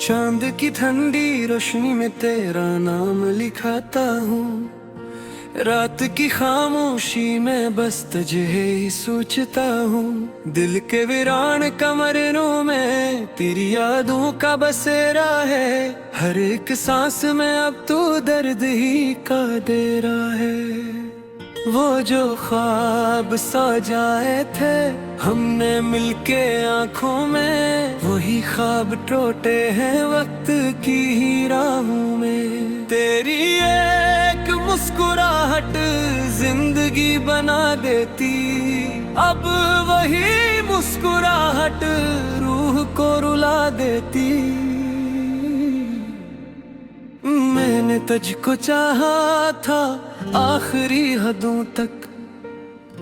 चांद की ठंडी रोशनी में तेरा नाम लिखाता हूँ। रात की खामोशी में बस तुझे ही सोचता हूँ। दिल के वीरान कमरों में तेरी यादों का बसेरा है। हर एक सांस में अब तू दर्द ही का दे रहा है। वो जो ख्वाब सजाए थे हमने मिलके आँखों में, वही ख्वाब टूटे हैं वक्त की ही राहों में। तेरी एक मुस्कुराहट जिंदगी बना देती, अब वही मुस्कुराहट रूह को रुला देती। मैंने तुझको चाहा था आखिरी हदों तक,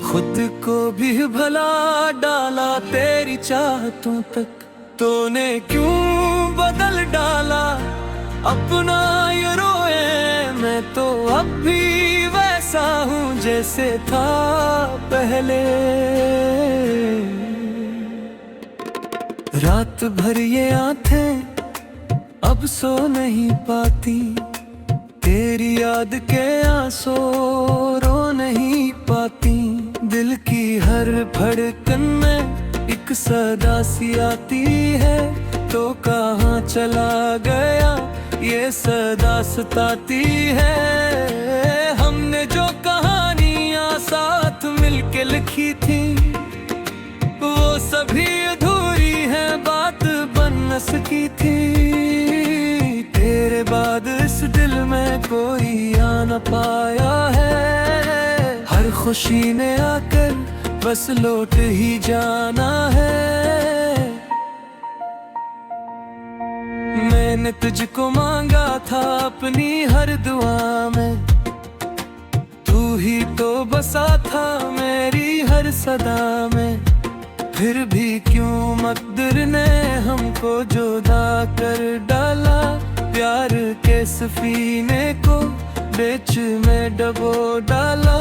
खुद को भी भला डाला तेरी चाहतों तक। तूने क्यों बदल डाला अपना ये रोए, मैं तो अब भी वैसा हूँ जैसे था पहले। रात भर ये आंखें अब सो नहीं पाती, तेरी याद के आंसू रो नहीं पाती। दिल की हर धड़कन में एक सदा सी आती है, तो कहाँ चला गया ये सदा सताती है। हमने जो कहानियाँ साथ मिलके लिखी थी, वो सभी अधूरी है, बात बन न सकी थी। तेरे बाद इस दिल में कोई आ न पाया है, हर खुशी ने आकर बस लौट ही जाना है। मैंने तुझको मांगा था अपनी हर दुआ में, तू ही तो बसा था मेरी हर सदा में। फिर भी क्यों मकदर ने हमको जुदा कर डाला, प्यार के सफीने को बीच में डबो डाला।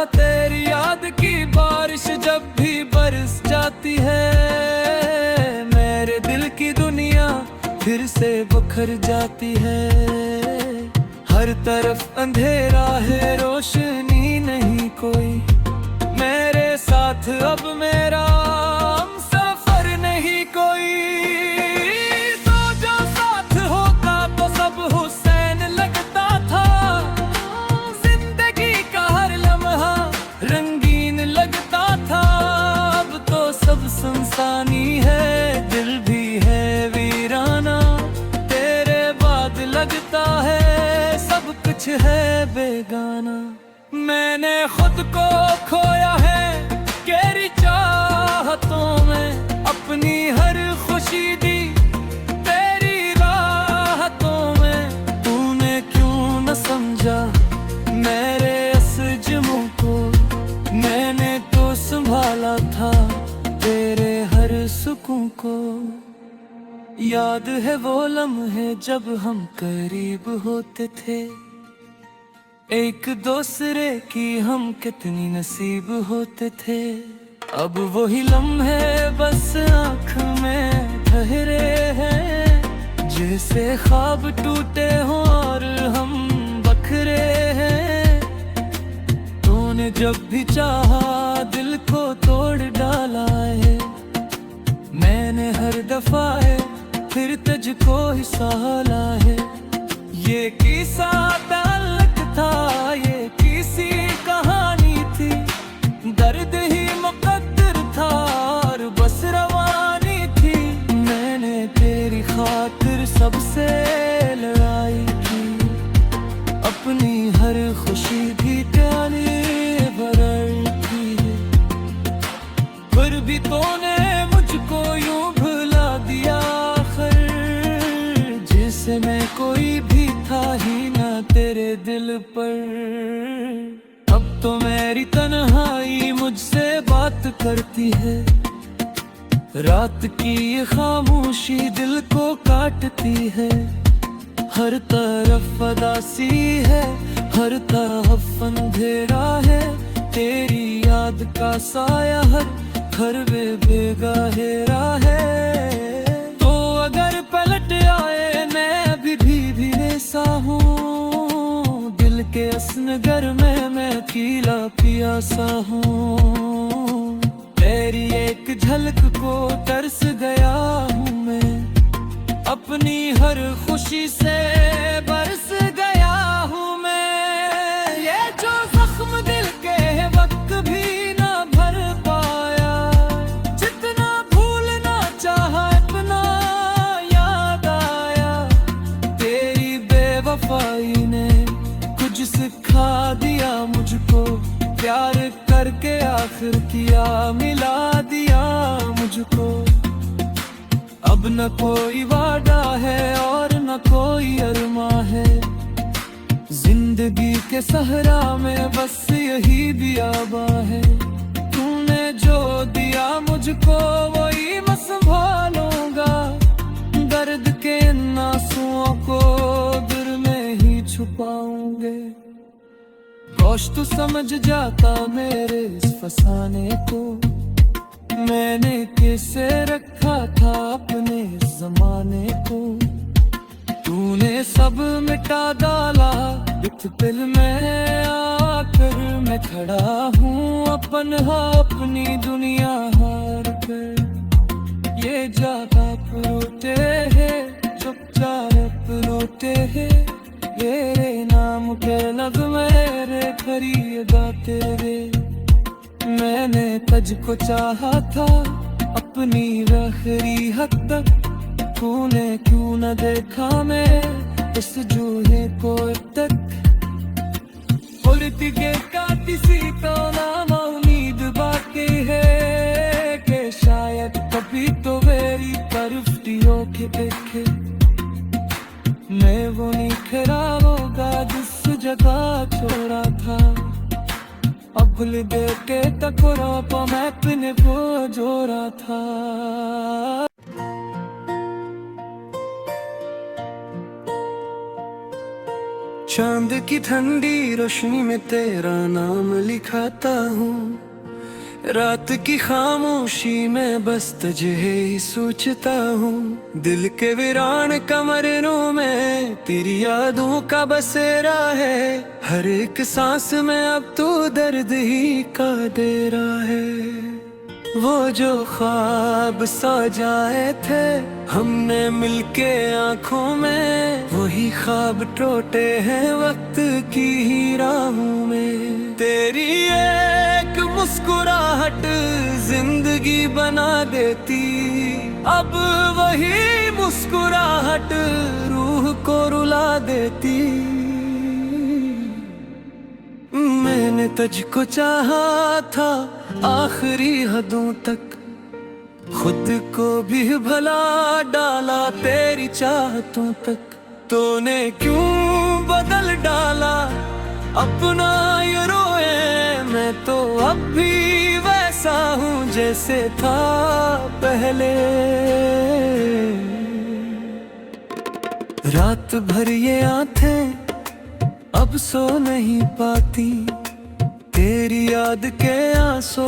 तेरी याद की बारिश जब भी बरस जाती है, मेरे दिल की दुनिया फिर से बिखर जाती है। हर तरफ अंधेरा है, रोशनी नहीं कोई, मेरे साथ अब मेरा सफर नहीं कोई। तो जो साथ होता तो सब हुसैन लगता था, जिंदगी का हर लम्हा रंगीन लगता था। अब तो सब सुनसानी है, दिल भी है वीराना, तेरे बाद लगता है सब कुछ है बेगाना। मैंने खुद को खोया है तेरी चाहतों में, अपनी हर खुशी दी तेरी राहतों में। तूने क्यों न समझा मेरे असजमों को, मैंने तो संभाला था तेरे हर सुकून को। याद है वो लम्हे जब हम करीब होते थे, एक दूसरे की हम कितनी नसीब होते थे। अब वही लम्हे बस आँख में ठहरे हैं, जैसे ख्वाब टूटे हों और हम बखरे हैं। तूने जब भी चाहा दिल को तोड़ डाला है, मैंने हर दफा है फिर तुझको ही सहाला है। ये किस्सा था, ये किसी कहानी थी, दर्द ही मुकद्दर था और बस रवानी थी। मैंने तेरी खातिर सबसे लड़ाई की, अपनी हर खुशी भी त्याने बरड़ की। फिर भी तूने मुझको यूं भुला दिया आखिर, जिसे मैं कोई भी था ही ना तेरे दिल पर। अब तो मेरी तन्हाई मुझसे बात करती है, रात की ये खामोशी दिल को काटती है। हर तरफ उदासी है, हर तरफ अंधेरा है, तेरी याद का साया हर घर में बेगहेरा है। तो अगर पलट सा हूँ, दिल के असनगर में मैं अकेला पियासा हूँ। तेरी एक झलक को तरस गया हूँ मैं, अपनी हर खुशी से बरस गया हूँ मैं। ये जो जख्म दिल के वक्त भी ना भर पाया, जितना भूलना चाहा अपना याद आया। तेरी बेवफाई ने कुछ सिखा दिया मुझको, प्यार करके आखिर किया मिला दिया मुझको। अब न कोई वादा है और न कोई अरमा है, जिंदगी के सहरा में बस यही बियाबा है। तूने जो दिया मुझको वही मैं संभालूंगा, दर्द के इन आंसुओं को दिल में ही छुपाऊंगे। काश तू समझ जाता मेरे इस फसाने को, मैंने कैसे रखा था अपने जमाने को। तूने सब मिटा डाला इस दिल में, आकर मैं खड़ा हूँ अपन अपनी दुनिया हार कर। ये ज्यादा परोटे हैं चुपचाप रोते हैं, तेरे नाम के लफ्ज़ मेरे खरीदा तेरे। मैंने तुझको चाहा था अपनी आखिरी हद तक, तूने क्यों न देखा मैं इस जूहे को अब तक। उड़ती के काटी सी तो नाम उम्मीद बाकी है, कि शायद कभी तो मेरी तरफ टियो के देखे। मैं वो नहीं खराब होगा जिस जगह छोड़ा था, अब भूल दे के टकोरा पा मैं अपने वो जोड़ा था। चांद की ठंडी रोशनी में तेरा नाम लिखाता हूँ, रात की खामोशी में बस तुझे ही सोचता हूँ। दिल के वीरान कमरों में तेरी यादों का बसेरा है, हर एक सांस में अब तू दर्द ही का दे रहा है। वो जो ख्वाब सजाए थे हमने मिलके आँखों में, वही ख्वाब टूटे हैं वक्त की ही राहों में। तेरी एक मुस्कुराहट जिंदगी बना देती, अब वही मुस्कुराहट रूह को रुला देती। मैंने तुझको चाहा था आखिरी हदों तक, खुद को भी भला डाला तेरी चाहतों तक। तूने क्यों बदल डाला अपना ये रोए, मैं तो अब भी वैसा हूँ जैसे था पहले। रात भर ये आंखें अब सो नहीं पाती, तेरी याद के आंसू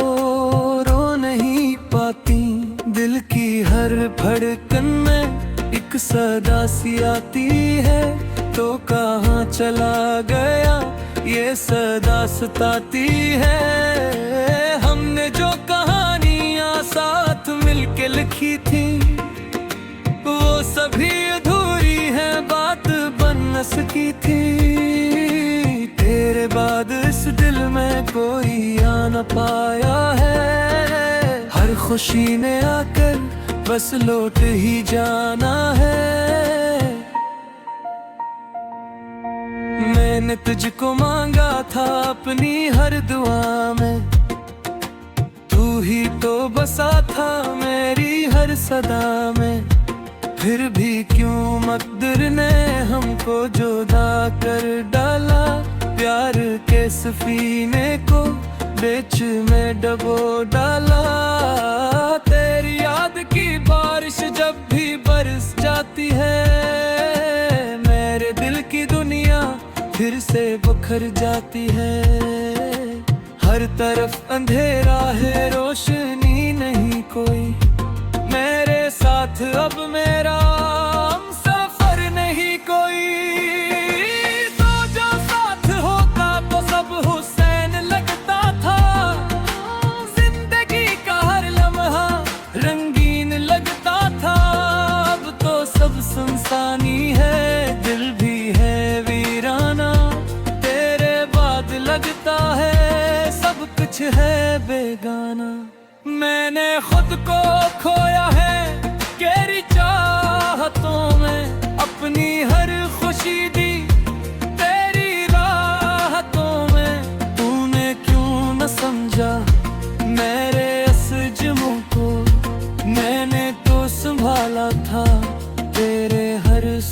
रो नहीं पाती। दिल की हर धड़कन में एक सदा सी आती है, तो कहाँ चला गया ये सदा सताती है। हमने जो कहानियाँ साथ मिलके लिखी थी, वो सभी अधूरी है बात बन न सकी थी। तेरे बाद इस दिल में कोई आ न पाया है, हर खुशी ने आकर बस लौट ही जाना है। मैंने तुझको मांगा था अपनी हर दुआ में, तू ही तो बसा था मेरी हर सदा में। फिर भी क्यों मकदर ने हमको जुदा कर डाला, प्यार के सफीने को बीच में डबो डाला। तेरी याद की बारिश जब भी बरस जाती है, मेरे दिल की दुनिया फिर से बिखर जाती है। हर तरफ अंधेरा है रोशनी नहीं कोई, मेरे साथ अब मेरा सफर नहीं कोई।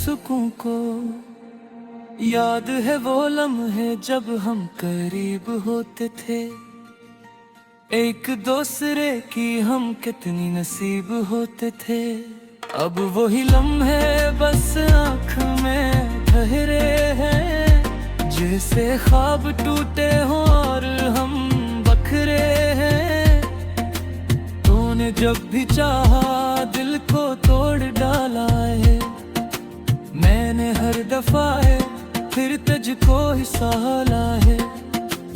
सुकून को। याद है वो लम्हे जब हम करीब होते थे, एक दूसरे की हम कितनी नसीब होते थे। अब वही लम्हे बस आँख में ठहरे हैं, जैसे ख्वाब टूटे हों और हम बखरे हैं। तूने जब भी चाहा दिल को तोड़ डाला है, मैंने हर दफा है फिर तुझको ही सहाला है।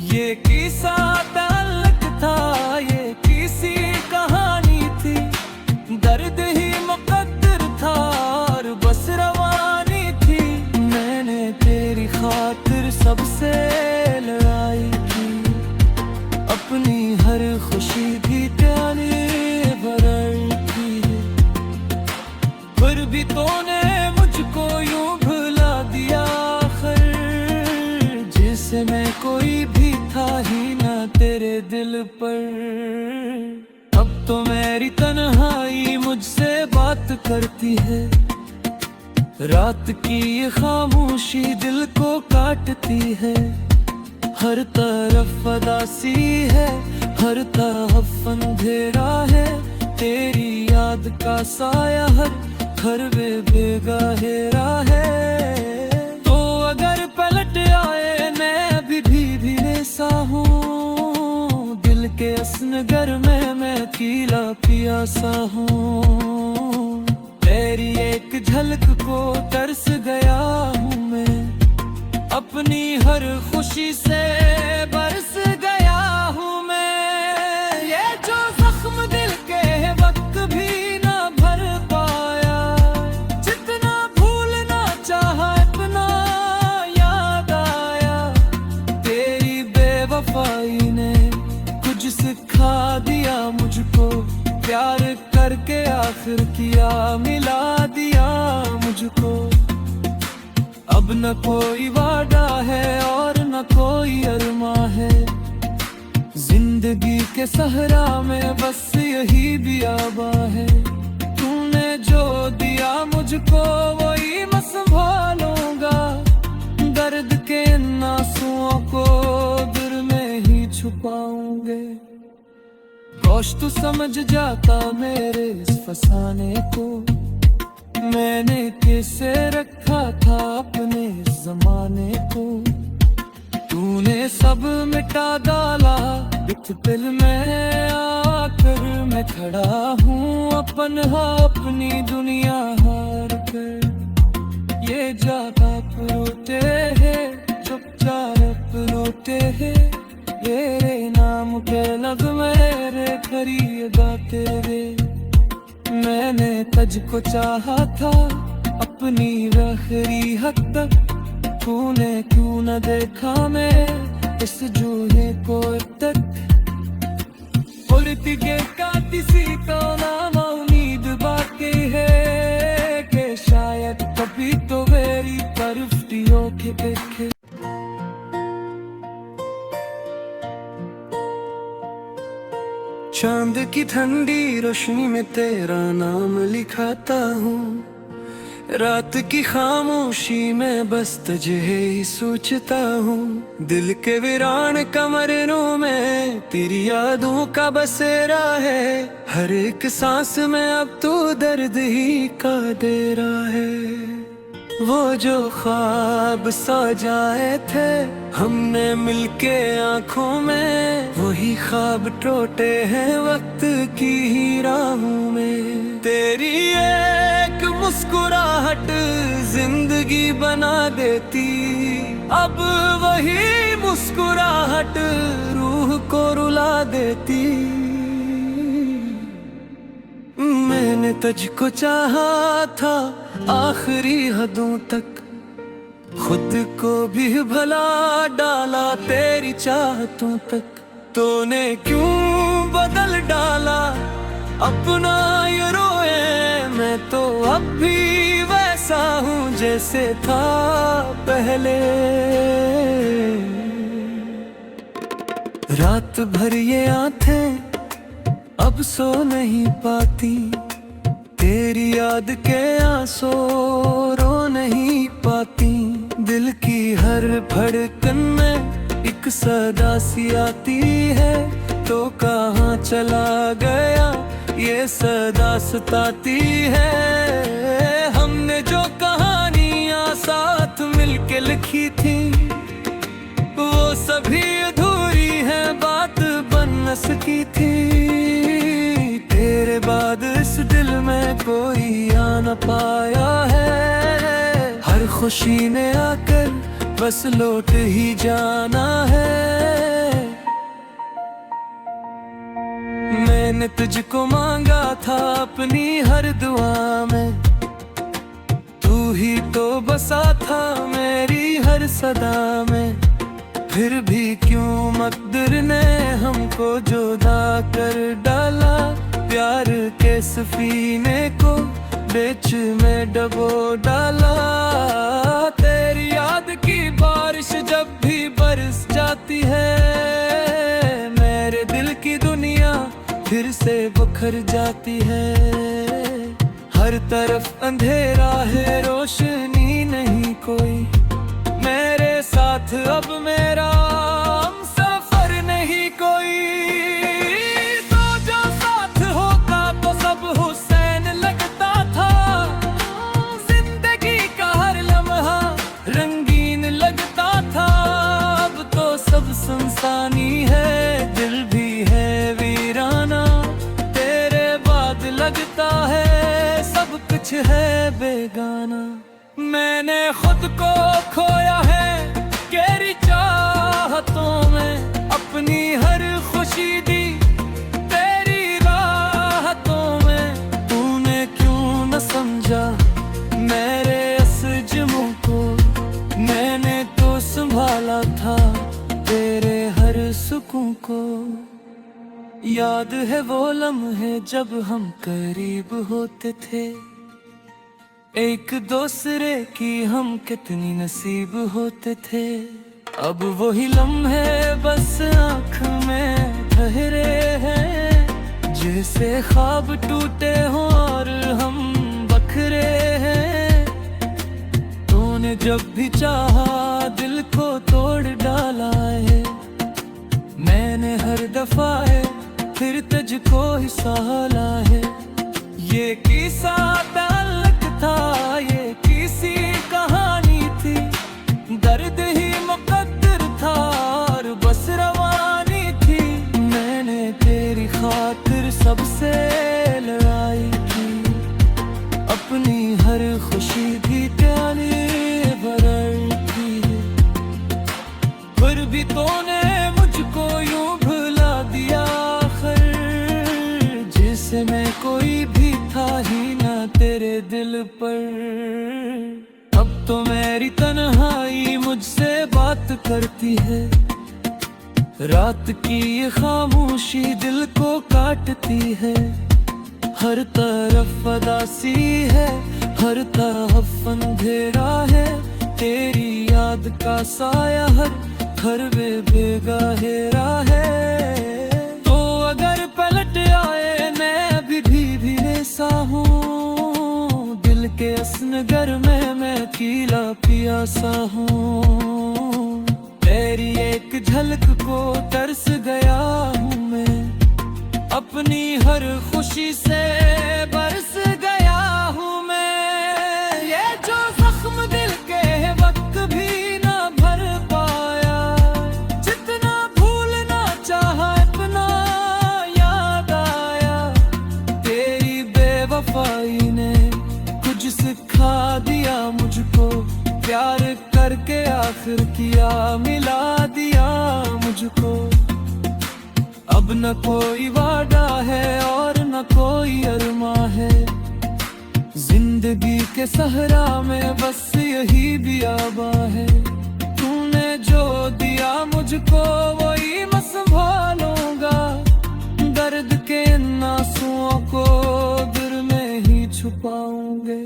ये किस्सा ताल्लुक था, ये किसी कहानी थी, दर्द ही मुकद्दर था और बस रवानी थी। मैंने तेरी खातिर सबसे लड़ाई की, अपनी हर खुशी भी त्याने भर की, फिर भी तूने मुझको यूं भुला दिया आखिर, जैसे मैं कोई भी था ही ना तेरे दिल पर। अब तो मेरी तन्हाई मुझसे बात करती है, रात की ये खामोशी दिल को काटती है। हर तरफ उदासी है, हर तरफ अंधेरा है, तेरी याद का साया हर घर में बेगहेरा है। तो अगर पलट आए मैं भी ऐसा हूँ, दिल के असनगर में मैं अकेला पियासा हूँ। तेरी एक झलक को तरस गया हूँ मैं, अपनी हर खुशी से बरस गया हूँ मैं। ये जो जख्म दिल के वक्त भी ना भर पाया, जितना भूलना चाहा इतना याद आया। तेरी बेवफाई ने कुछ सिखा दिया मुझको, प्यार करके आखिर किया मिला दिया मुझको। अब न कोई वादा है और न कोई अरमा है, जिंदगी के सहरा में बस यही बियाबा है। तूने जो दिया मुझको वही मैं संभालूंगा, दर्द के इन आंसुओं को दिल में ही छुपाऊंगे। काश तू समझ जाता मेरे इस फसाने को, मैंने कैसे रखा था अपने जमाने को। तूने सब मिटा डाला इस दिल में आकर, मैं खड़ा हूँ अपनी दुनिया हार कर। ये ज्यादा रोते हैं चुपचाप रोते हैं, तेरे नाम के लग मेरे खरीदा तेरे। मैंने तुझको चाहा था अपनी आखिरी हद तक, तूने क्यों न देखा मैं इस जूहे को तक। उड़ती कातिसी तो नाम उम्मीद बाकी है, कि शायद कभी तो मेरी तरफ के देखे। चांद की ठंडी रोशनी में तेरा नाम लिखाता हूँ, रात की खामोशी में बस तुझे ही सोचता हूँ। दिल के वीरान कमरों में तेरी यादों का बसेरा है, हर एक सांस में अब तू दर्द ही का दे रहा है। वो जो ख्वाब सजाए थे हमने मिलके आँखों में, वही ख्वाब टूटे हैं वक्त की ही राहों में। तेरी एक मुस्कुराहट जिंदगी बना देती, अब वही मुस्कुराहट रूह को रुला देती। मैंने तुझको चाहा था आखिरी हदों तक, खुद को भी भला डाला तेरी चाहतों तक। तूने क्यों बदल डाला अपना ये रोए, मैं तो अब भी वैसा हूँ जैसे था पहले। रात भर ये आंखें अब सो नहीं पाती, तेरी याद के आंसू रो नहीं पाती, दिल की हर धड़कन में एक सदा सी आती है, तो कहाँ चला गया ये सदा सताती है। हमने जो कहानियां साथ मिलके लिखी थी, वो सभी अधूरी है, बात बन न सकी थी। तेरे बाद इस दिल में कोई आ न पाया है, हर खुशी ने आकर बस लौट ही जाना है। मैंने तुझको मांगा था अपनी हर दुआ में, तू ही तो बसा था मेरी हर सदा में। फिर भी क्यों मकदर ने हमको जुदा कर डाला, प्यार के सफीने को बीच में डबो डाला। तेरी याद की बारिश जब भी बरस जाती है, मेरे दिल की दुनिया फिर से बिखर जाती है। हर तरफ अंधेरा है, रोशनी नहीं कोई, मेरे साथ अब मेरा सफर नहीं कोई। तो जो साथ होता तो सब हुसैन लगता था, जिंदगी का हर लम्हा रंगीन लगता था। अब तो सब सुनसानी है, दिल भी है वीराना, तेरे बाद लगता है सब कुछ है बेगाना। मैंने खुद को खोया है तेरी चाहतों में, अपनी हर खुशी दी तेरी राहतों में। तूने क्यों न समझा मेरे असजमों को, मैंने तो संभाला था तेरे हर सुकून को। याद है वो लम्हे जब हम करीब होते थे, एक दूसरे की हम कितनी नसीब होते थे। अब वही लम्हे बस आँख में ठहरे हैं, जैसे ख्वाब टूटे हों और हम बखरे हैं। तूने जब भी चाहा दिल को तोड़ डाला है, मैंने हर दफा है फिर तुझको ही सहाला है। ये किस्सा था, ये किसी कहानी थी, दर्द ही मुकद्दर था और बस रवानी थी। मैंने तेरी खातिर सबसे लड़ाई की, अपनी हर खुशी भी त्याली बरर की। फिर भी तूने मुझको यूं भुला दिया आखिर, जिसे मैं कोई भी था ही ना तेरे दिल पर। अब तो मेरी तन्हाई मुझसे बात करती है, रात की ये खामोशी दिल को काटती है। हर तरफ उदासी है, हर तरफ अंधेरा है, तेरी याद का साया हर घर में बेगहेरा है। तो अगर पलट आए मैं भी ऐसा हूँ, दिल के असनगर में मैं अकेला पियासा हूँ। तेरी एक झलक को तरस गया हूँ मैं, अपनी हर खुशी से बरस गया हूँ मैं। ये जो जख्म दिल के वक्त भी ना भर पाया, जितना भूलना चाहा अपना याद आया। तेरी बेवफाई ने कुछ सिखा दिया मुझको, प्यार करके आखिर किया मिला दिया मुझको। अब न कोई वादा है और न कोई अरमा है, जिंदगी के सहरा में बस यही बियाबा है। तूने जो दिया मुझको वही मैं संभालूंगा, दर्द के इन आंसुओं को दिल में ही छुपाऊंगे।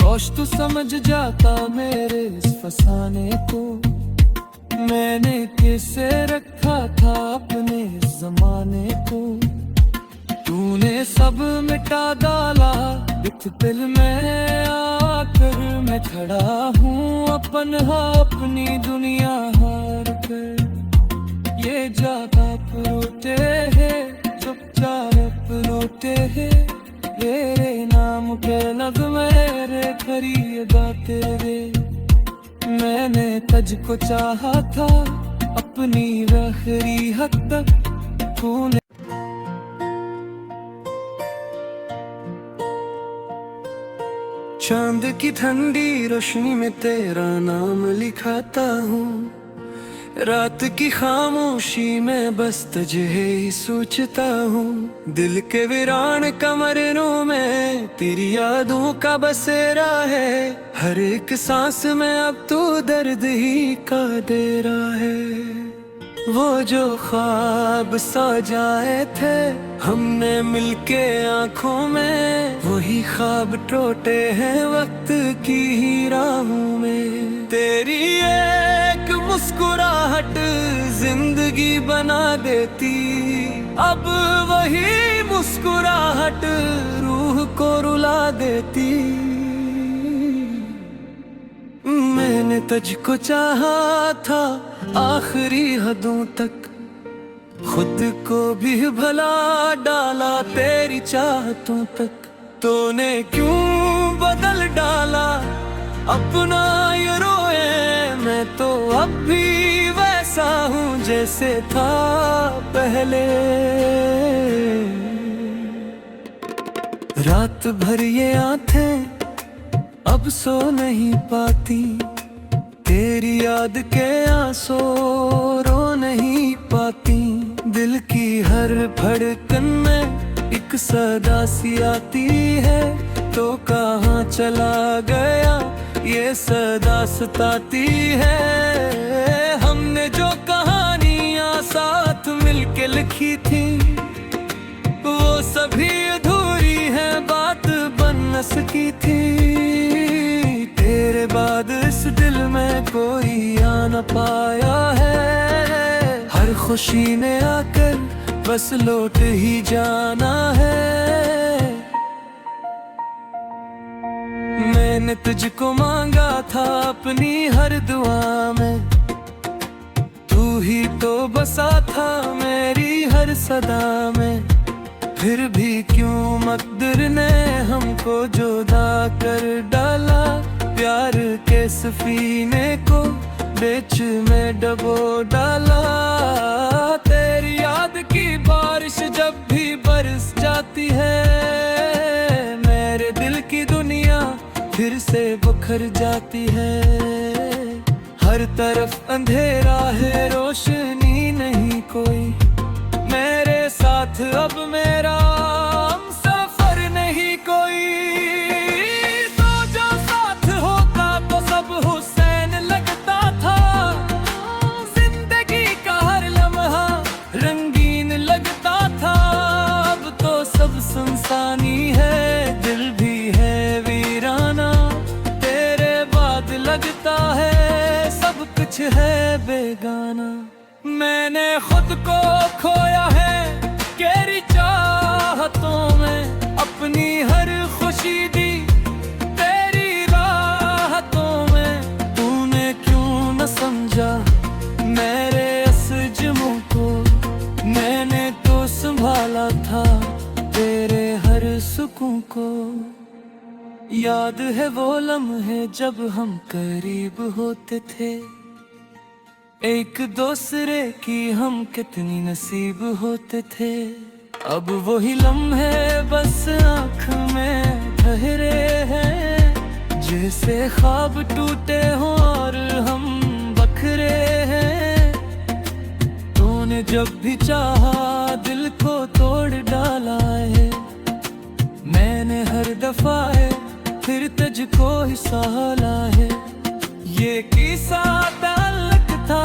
काश तू समझ जाता मेरे इस फसाने को, मैंने कैसे रखा था अपने इस जमाने को। तूने तूने सब मिटा डाला इस दिल में आकर। मैं खड़ा हूँ अपनी दुनिया हार कर। ये ज्यादा रोते हैं चुपचाप रोते हैं। तेरे नाम पे लग मेरे खरीदा तेरे। मैंने तुझको चाहा था अपनी आखिरी हद तक। तूने चांद की ठंडी रोशनी में तेरा नाम लिखाता हूँ। रात की खामोशी में बस तुझे ही सोचता हूँ। दिल के वीरान कमरों में तेरी यादों का बसेरा है। हर एक सांस में अब तू दर्द ही का दे रहा है। वो जो ख्वाब सजाए थे हमने मिलके आँखों में, वही ख्वाब टूटे हैं वक्त की ही राहों में। तेरी एक मुस्कुराहट जिंदगी बना देती। अब वही मुस्कुराहट रूह को रुला देती। मैंने तुझको चाहा था आखिरी हदों तक। खुद को भी भला डाला तेरी चाहतों तक। तूने क्यों बदल डाला अपना ये रोए। मैं तो अब भी वैसा हूँ जैसे था पहले। रात भर ये आंखें अब सो नहीं पाती। तेरी याद के आंसू रो नहीं पाती। दिल की हर धड़कन में एक सदा सी आती है। तो कहाँ चला गया ये सदा सताती है। हमने जो कहानियाँ साथ मिलके लिखी थी, वो सभी अधूरी है बात बन न सकी थी। तेरे बाद इस दिल में कोई आ न पाया है। हर खुशी ने आकर बस लौट ही जाना है। मैंने तुझको मांगा था अपनी हर दुआ में। तू ही तो बसा था मेरी हर सदा में। फिर भी क्यों मकदर ने हमको जुदा कर डाला। प्यार के सफीने को बीच में डबो डाला। तेरी याद की बारिश जब भी बरस जाती है, मेरे दिल की दुनिया फिर से बिखर जाती है। हर तरफ अंधेरा है रोशनी नहीं कोई। मेरे साथ अब मेरा सफर नहीं कोई। तो जो साथ होता तो सब हुसैन लगता था। जिंदगी का हर लम्हा रंगीन लगता था। अब तो सब सुनसानी है, दिल भी है वीराना। तेरे बाद लगता है सब कुछ है बेगाना। मैंने खुद को खोया है तेरी चाहतों में। अपनी हर खुशी दी तेरी राहतों में। तूने क्यों न समझा मेरे असजमों को। मैंने तो संभाला था तेरे हर सुकून को। याद है वो लम्हे जब हम करीब होते थे। एक दूसरे की हम कितनी नसीब होते थे। अब वही लम्हे बस आँख में ठहरे हैं। जैसे ख्वाब टूटे हों और हम बखरे हैं। तूने जब भी चाहा दिल को तोड़ डाला है। मैंने हर दफा है फिर तुझको ही सहाला है। ये किस्सा ताल्लुक था